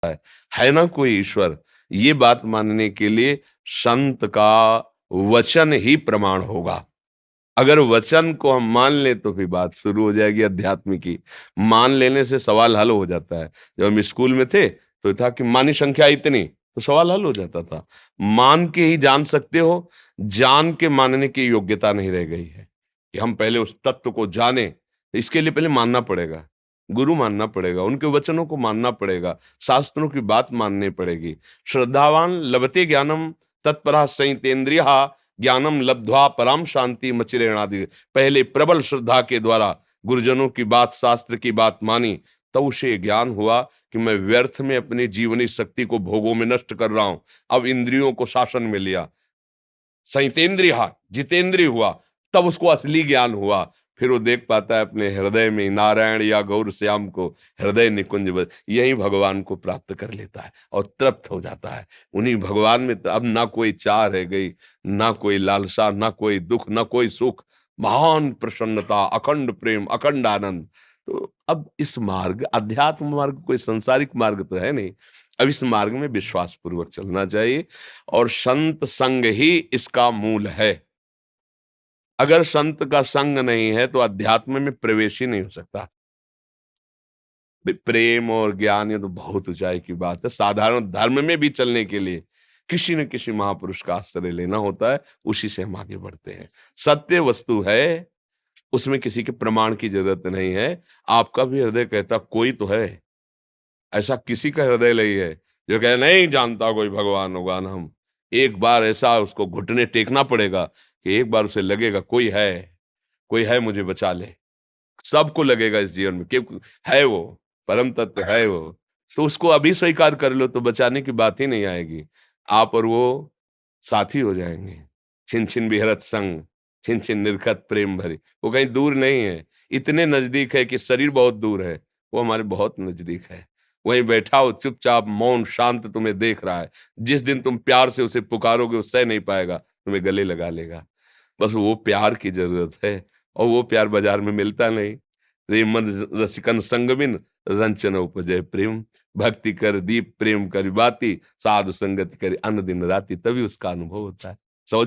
है ना कोई ईश्वर, ये बात मानने के लिए संत का वचन ही प्रमाण होगा। अगर वचन को हम मान लें तो फिर बात शुरू हो जाएगी अध्यात्म की। मान लेने से सवाल हल हो जाता है। जब हम स्कूल में थे तो था कि मानी संख्या इतनी, तो सवाल हल हो जाता था। मान के ही जान सकते हो, जान के मानने की योग्यता नहीं रह गई है कि हम पहले उस तत्व को जाने। इसके लिए पहले मानना पड़ेगा, गुरु मानना पड़ेगा, उनके वचनों को मानना पड़ेगा, शास्त्रों की बात माननी पड़ेगी। श्रद्धावान लभते ज्ञानम तत्परः संयतेन्द्रियः ज्ञानम लब्ध्वा पराम शांति मचिरेणादि। पहले प्रबल श्रद्धा के द्वारा गुरुजनों की बात, शास्त्र की बात मानी, तब उसे ज्ञान हुआ कि मैं व्यर्थ में अपनी जीवनी शक्ति को भोगों में नष्ट कर रहा हूं। अब इंद्रियों को शासन में लिया, संयतेन्द्रिय जितेंद्रिय हुआ, तब उसको असली ज्ञान हुआ। फिर वो देख पाता है अपने हृदय में नारायण या गौर श्याम को, हृदय निकुंज यही भगवान को प्राप्त कर लेता है और तृप्त हो जाता है। उन्हीं भगवान में तो अब ना कोई चाह रह गई, ना कोई लालसा, ना कोई दुख, ना कोई सुख। महान प्रसन्नता, अखंड प्रेम, अखंड आनंद। तो अब इस मार्ग, अध्यात्म मार्ग कोई संसारिक मार्ग तो है नहीं। अब इस मार्ग में विश्वास पूर्वक चलना चाहिए और संत संग ही इसका मूल है। अगर संत का संग नहीं है तो अध्यात्म में प्रवेश ही नहीं हो सकता। प्रेम और ज्ञान ये तो बहुत ऊंचाई की बात है। साधारण धर्म में भी चलने के लिए किसी न किसी महापुरुष का आश्रय लेना होता है, उसी से हम आगे बढ़ते हैं। सत्य वस्तु है, उसमें किसी के प्रमाण की जरूरत नहीं है। आपका भी हृदय कहता कोई तो है, ऐसा किसी का हृदय नहीं है जो कहे नहीं जानता कोई भगवान भगवान। हम एक बार ऐसा उसको घुटने टेकना पड़ेगा कि एक बार उसे लगेगा कोई है मुझे बचा ले। सबको लगेगा इस जीवन में कि है वो, परम तत्व है वो। तो उसको अभी स्वीकार कर लो तो बचाने की बात ही नहीं आएगी। आप और वो साथी हो जाएंगे। छिन छिन बिहरत संग, छिन छिन निरखत प्रेम भरी। वो कहीं दूर नहीं है, इतने नजदीक है कि शरीर बहुत दूर है, वो हमारे बहुत नजदीक है। वहीं बैठा हो चुपचाप मौन शांत तुम्हें देख रहा है। जिस दिन तुम प्यार से उसे पुकारोगे वो सह नहीं पाएगा, तुम्हें गले लगा लेगा। बस वो प्यार की जरूरत है और वो प्यार बाजार में मिलता नहीं। रे मन रसिकन संग बिन रंचन उपजय प्रेम। भक्ति कर दीप प्रेम कर बाती, साधु संगत कर अन्न दिन राति, तभी उसका अनुभव होता है। समझ